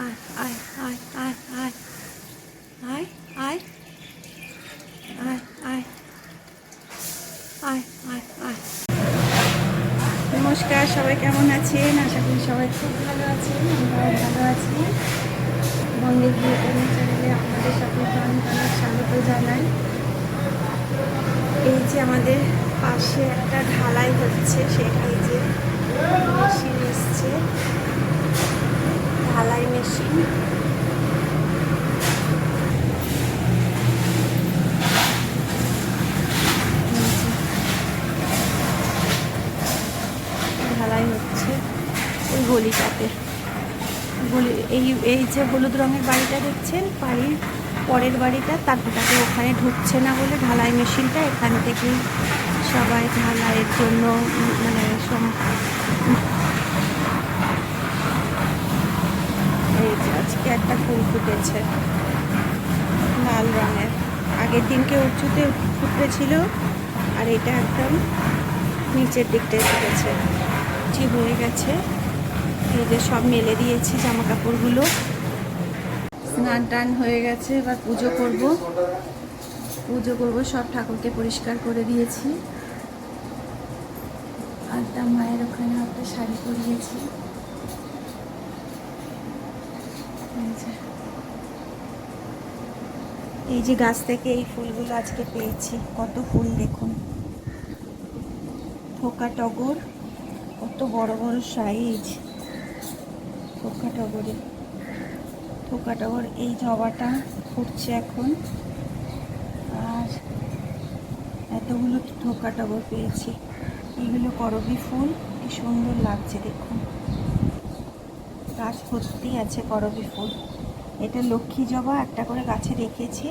আয় আয় আয় আয় আয় আয় আয় আয় আয় আয় আয় আয়। নমস্কার, সবাই কেমন আছেন? আশা করি সবাই খুব ভালো আছেন। আমরাও ভালো আছি। বন্দি গৃহকর্মী চ্যানেলে আপনাদের সাথে প্রাণে স্বাগত জানাই। এই যে আমাদের পাশে একটা ঢালাই হচ্ছে, সেটাই যে মেশিন এসছে, ঢালাই মেশিন। ঢালাই হচ্ছে ওই গলিটাতে। এই এই যে হলুদ রঙের বাড়িটা দেখছেন, বাড়ির পরের বাড়িটা, তারপরটাকে ওখানে ঢুকছে না বলে ঢালাই মেশিনটা এখান থেকেই সবাই ঢালাইয়ের জন্য মানে এই যে আজকে একটা ফুল ফুটেছে লাল রঙের, আগের দিনকে উঁচুতে ফুটেছিল, আর এটা একদম নিচের দিকটায় ফুটেছে, ঠিক হয়ে গেছে। এই যে সব মেলে দিয়েছি জামা কাপড়গুলো। স্নান টান হয়ে গেছে, এবার পুজো করব। সব ঠাকুরকে পরিষ্কার করে দিয়েছি। আরটা মায়ের ওখানে একটা শাড়ি পরিয়েছি। এই যে গাছ থেকে এই ফুলগুলো আজকে পেয়েছি, কত ফুল দেখুন। থোকা টগর, কত বড় বড় সাইজ থোকা টগর। এই জবাটা ফুটছে এখন, আর এতগুলো থোকা টগর পেয়েছি। এগুলো করবী ফুল, কি সুন্দর লাগছে দেখুন, গাছ ভর্তি আছে করবী ফুল। এটা লক্ষ্মী জবা, একটা করে গাছে রেখেছি।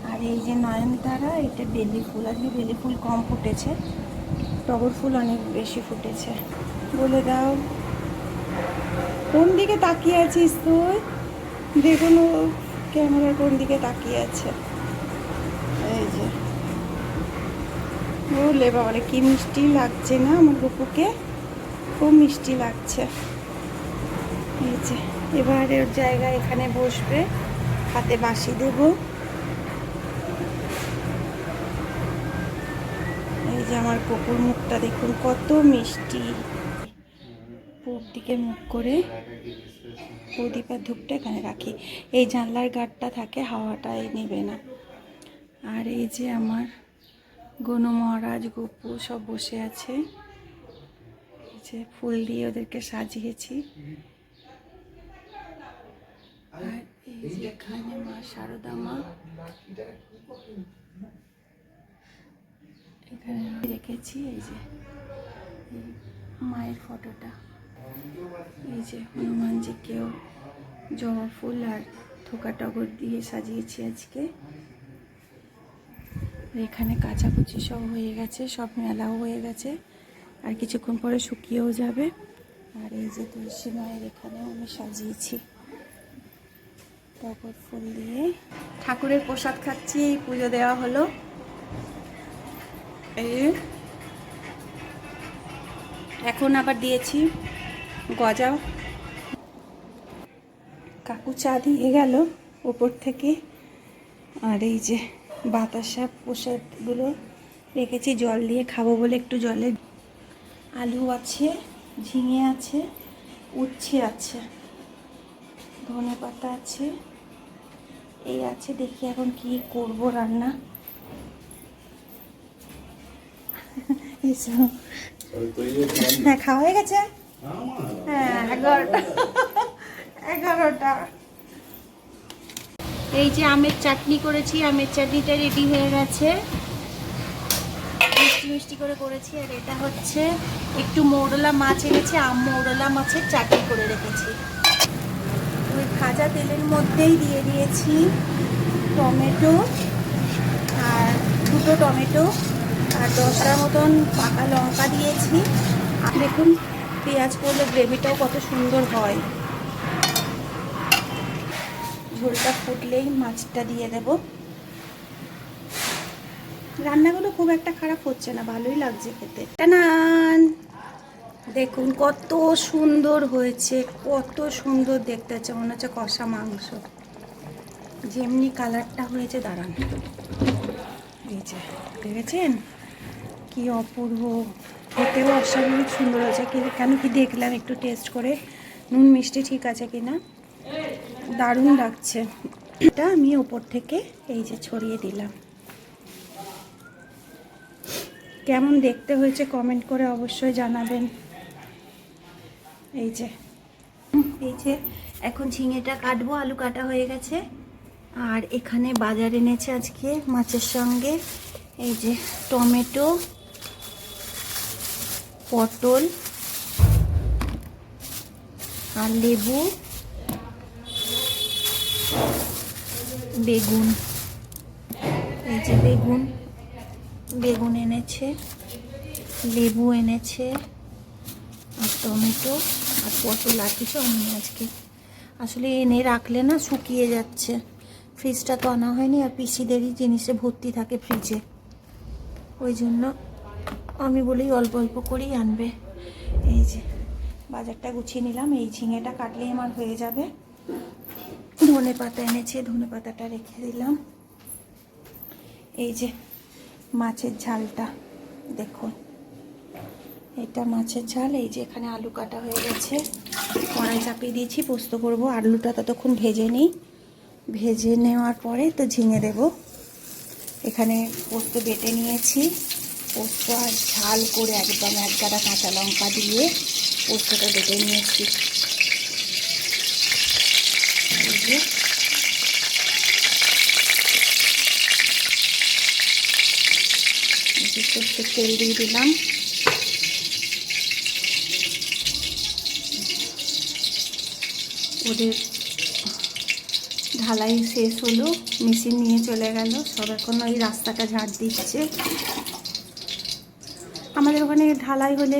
আর এই যে নয়নতারা, এটা বেলি ফুল। আজকে বেলি ফুল কম ফুটেছে, টগর ফুল অনেক বেশি ফুটেছে। বলে দাও কোন দিকে তাকিয়ে আছিস তুই? দেখুন ও ক্যামেরার কোন দিকে তাকিয়ে আছে। এই যে বলে বাবারে, কি মিষ্টি লাগছে না আমার গপুকে, খুব মিষ্টি লাগছে। এই যে এবার এর জায়গায় এখানে বসবে, হাতে বাঁশি দেব। এই যে আমার কুকুর মুখটা দেখুন কত মিষ্টি, পূব দিকে মুখ করে। প্রদীপ আর ধূপটা এখানে রাখি, এই জানলার গার্ডটা থাকে, হাওয়াটা নেবে না। আর এই যে আমার গনু মহারাজ, গপু সব বসে আছে। এই যে ফুল দিয়ে ওদেরকে সাজিয়েছি। আর এই যে এখানে মা শারদা মা এখানে রেখেছি। এই যে মায়ের ফটোটা, এই যে হনুমানজিকেও জবা ফুল আর থোকা টগর দিয়ে সাজিয়েছি আজকে। এখানে কাচাকুচি সব হয়ে গেছে, সব মেলাও হয়ে গেছে, আর কিছুক্ষণ পরে শুকিয়েও যাবে। আর এই যে তুলসী মায়ের এখানেও আমি সাজিয়েছি টগর ফুল দিয়ে। ঠাকুরের প্রসাদ খাচ্ছি, পুজো দেওয়া হলো। এই এখন আবার দিয়েছি গজা। কাকু চা দিয়ে গেল ওপর থেকে। আর এই যে বাতাসা প্রসাদগুলো রেখেছি, জল দিয়ে খাবো বলে একটু জলে। আলু আছে, ঝিঙে আছে, উচ্ছে আছে, ধনে পাতা আছে, এই আছে। দেখি এখন কি করব রান্না। হ্যাঁ, খাওয়া হয়ে গেছে। হ্যাঁ, 11টা। এই যে আমের চাটনি করেছি, আমের চাটনিটা রেডি হয়ে গেছে, মিষ্টি মিষ্টি করে করেছি। আর এটা হচ্ছে একটু মৌরলা মাছ এনেছে, মৌরলা মাছের চাটনি করে রেখেছি। ওই ভাজা তেলের মধ্যেই দিয়ে দিয়েছি টমেটো, আর 2টো টমেটো, আর 10টার মতন পাকা লঙ্কা দিয়েছি। আর দেখুন পেঁয়াজ করলে গ্রেভিটাও কত সুন্দর হয়। ঝোলটা ফুটলেই মাছটা দিয়ে দেব। রান্নাগুলো খুব একটা খারাপ হচ্ছে না, ভালোই লাগছে খেতে। টানান দেখুন কত সুন্দর হয়েছে, কত সুন্দর দেখতে হচ্ছে, মনে হচ্ছে কষা মাংস। যেমনি কালারটা হয়েছে, দাঁড়ান, এই যে দেখেছেন কি অপূর্ব, খেতেও অস্বাভাবিক সুন্দর হয়েছে। কেন কি দেখলাম একটু টেস্ট করে নুন মিষ্টি ঠিক আছে কিনা, দারুণ লাগছে। এটা আমি ওপর থেকে এই যে ছড়িয়ে দিলাম। কেমন দেখতে হয়েছে কমেন্ট করে অবশ্যই জানাবেন। এই যে এখন ঝিঙেটা কাটবো, আলু কাটা হয়ে গেছে। আর এখানে বাজার এনেছে আজকে মাছের সঙ্গে, এই যে টমেটো, পটল আর লেবু, বেগুন, এই যে বেগুন এনেছে, লেবু এনেছে, আর টমেটো আর পটল। আর কিছু আনিনি আজকে, আসলে এনে রাখলে না শুকিয়ে যাচ্ছে। ফ্রিজটা তো আনা হয়নি, আর পিসিদেরই জিনিসে ভর্তি থাকে ফ্রিজে, ওই জন্য আমি বলি অল্প অল্প করেই আনবে। এই যে বাজারটা গুছিয়ে নিলাম, এই ঝিঙেটা কাটলেই আমার হয়ে যাবে। ধনে পাতা এনেছে, ধনে পাতাটা রেখে দিলাম। এই যে মাছের ঝালটা দেখুন, এটা মাছের ঝাল। এই যে এখানে আলু কাটা হয়ে গেছে, কড়াই চাপিয়ে দিয়েছি, পোস্ত করবো। আলুটা ততক্ষণ ভেজে নিই, ভেজে নেওয়ার পরে তো ঝিঙে দেব। এখানে পোস্ত বেটে নিয়েছি, পোস্ত আর ঝাল করে একদম এক গাদা কাঁচা লঙ্কা দিয়ে পোস্তটা বেটে নিয়েছি। পোস্ত তেল দিয়ে দিলাম, ওদের ঢালাই শেষ হলো, মেশিন নিয়ে চলে গেল, সব এখন ওই রাস্তাটা ঝাড় দিচ্ছে। আমাদের ওখানে ঢালাই হলে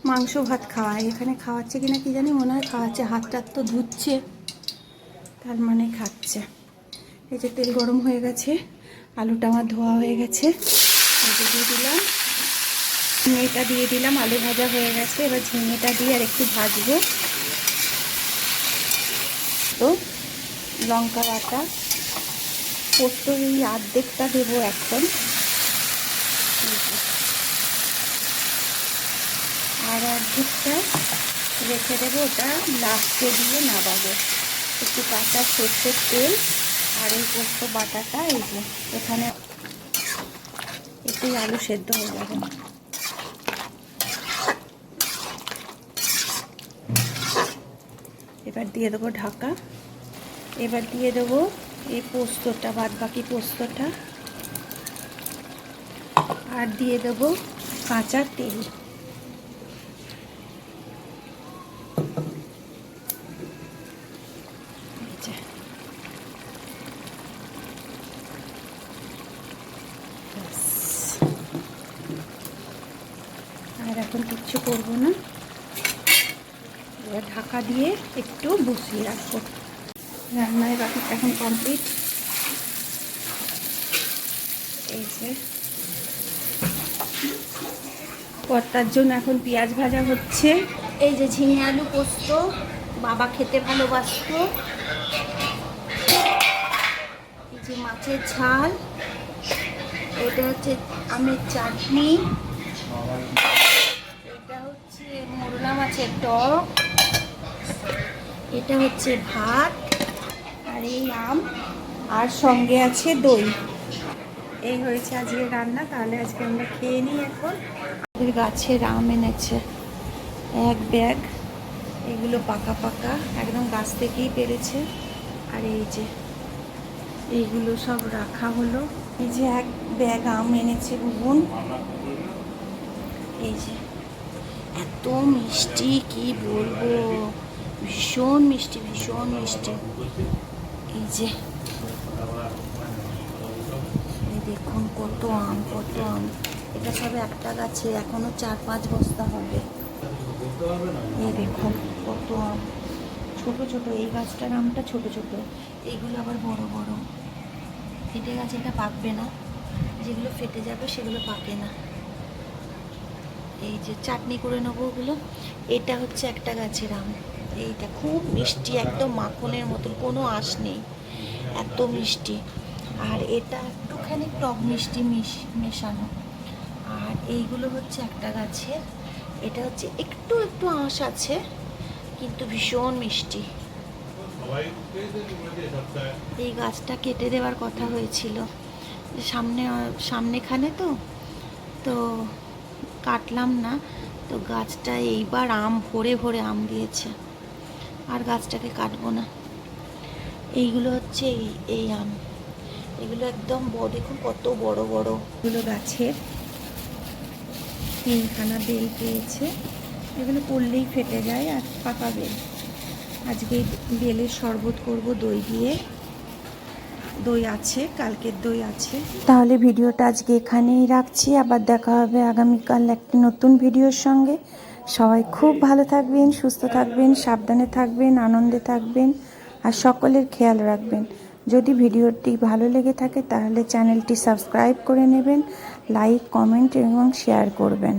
মাংস ভাত খাওয়ায়, এখানে খাওয়াচ্ছে কিনা কি জানি, মনে হয় খাওয়াচ্ছে। হাতটা তো ধুচ্ছে, তার মানে খাচ্ছে। এই যে তেল গরম হয়ে গেছে, আলুটা আমার ধোয়া হয়ে গেছে, দিয়ে দিলাম, ঝিঙেটা দিয়ে দিলাম। আলু ভাজা হয়ে গেছে, এবার ঝিঙেটা দিয়ে আর একটু ভাজবো। তো লঙ্কা বাটা, পোস্ত এই অর্ধেকটা দেবো এখন, আর অর্ধেকটা রেখে দেবো, ওটা লাস্টে দিয়ে নামাবো। একটু কাঁচা সর্ষের তেল আর এই পোস্ত বাটাটা, এই যে এখানে একটু আলু সেদ্ধ হয়ে যাবে। এবার দিয়ে দেবো ঢাকা, এবার দিয়ে দেবো এই পোস্তটা, বাদ বাকি পোস্তটা, আর দিয়ে দেবো কাঁচা তেল। আর এখন কিচ্ছু করবো না, এবার ঢাকা দিয়ে একটু বসিয়ে রাখবো। রান্নায় বাকি এখন কমপ্লিট। এই যে কর্তার জন্য এখন পেঁয়াজ ভাজা হচ্ছে। এই যে ঝিঙে আলু পোস্ত, বাবা খেতে ভালোবাসত। এই যে মাছের ঝাল, এটা হচ্ছে আমের চাটনি, এটা হচ্ছে মোরলা মাছের টক, এটা হচ্ছে ভাত, আর এই আম, আর সঙ্গে আছে দই। এই হয়েছে আজকে রান্না। তাহলে আজকে আমরা খেয়ে নিই। এখন আমাদের গাছের আম এনেছে এক ব্যাগ, এগুলো পাকা পাকা একদম গাছ থেকেই পেরেছে। আর এই যে এইগুলো সব রাখা হলো। এই যে এক ব্যাগ আম এনেছে বুবুন, এই যে এত মিষ্টি কি বলবো, ভীষণ মিষ্টি, ভীষণ মিষ্টি। এই যে দেখুন কত আম, কত আম। এটা সব একটা গাছে, এখনো 4-5 বস্তা হবে। এই দেখুন কত আম, ছোট ছোট। এই গাছটার আমটা ছোট ছোট, এইগুলো আবার বড় বড়। ফেটে গেছে, এটা পাকবে না, যেগুলো ফেটে যাবে সেগুলো পাকে না। এই যে চাটনি করে নেবো ওগুলো। এটা হচ্ছে একটা গাছের আম, এইটা খুব মিষ্টি, একদম মাখনের মতন, কোনো আঁশ নেই, এত মিষ্টি। আর এটা একটুখানি টক মিষ্টি মেশানো। আর এইগুলো হচ্ছে একটা গাছের, এটা হচ্ছে একটু একটু আঁশ আছে কিন্তু ভীষণ মিষ্টি। এই গাছটা কেটে দেওয়ার কথা হয়েছিল, সামনেখানে তো তো কাটলাম না, তো গাছটা এইবার আম ভরে ভরে আম দিয়েছে, আর গাছটাকে কাটবো না। এইগুলো হচ্ছে এই আম, এগুলো একদম দেখুন কত বড় বড়। এগুলো গাছের 3খানা বেল পেয়েছে, এগুলো পড়লেই ফেটে যায়, আর পাকা বেল। আজকে বেলের শরবত করব দই দিয়ে, দই আছে, কালকের দই আছে। তাহলে ভিডিওটা আজকে এখানেই রাখছি, আবার দেখা হবে আগামীকাল একটি নতুন ভিডিওর সঙ্গে। সবাই খুব ভালো থাকবেন, সুস্থ থাকবেন, সাবধানে থাকবেন, আনন্দে থাকবেন, আর সকলের খেয়াল রাখবেন। যদি ভিডিওটি ভালো লেগে থাকে তাহলে চ্যানেলটি সাবস্ক্রাইব করে নেবেন, লাইক, কমেন্ট এবং শেয়ার করবেন।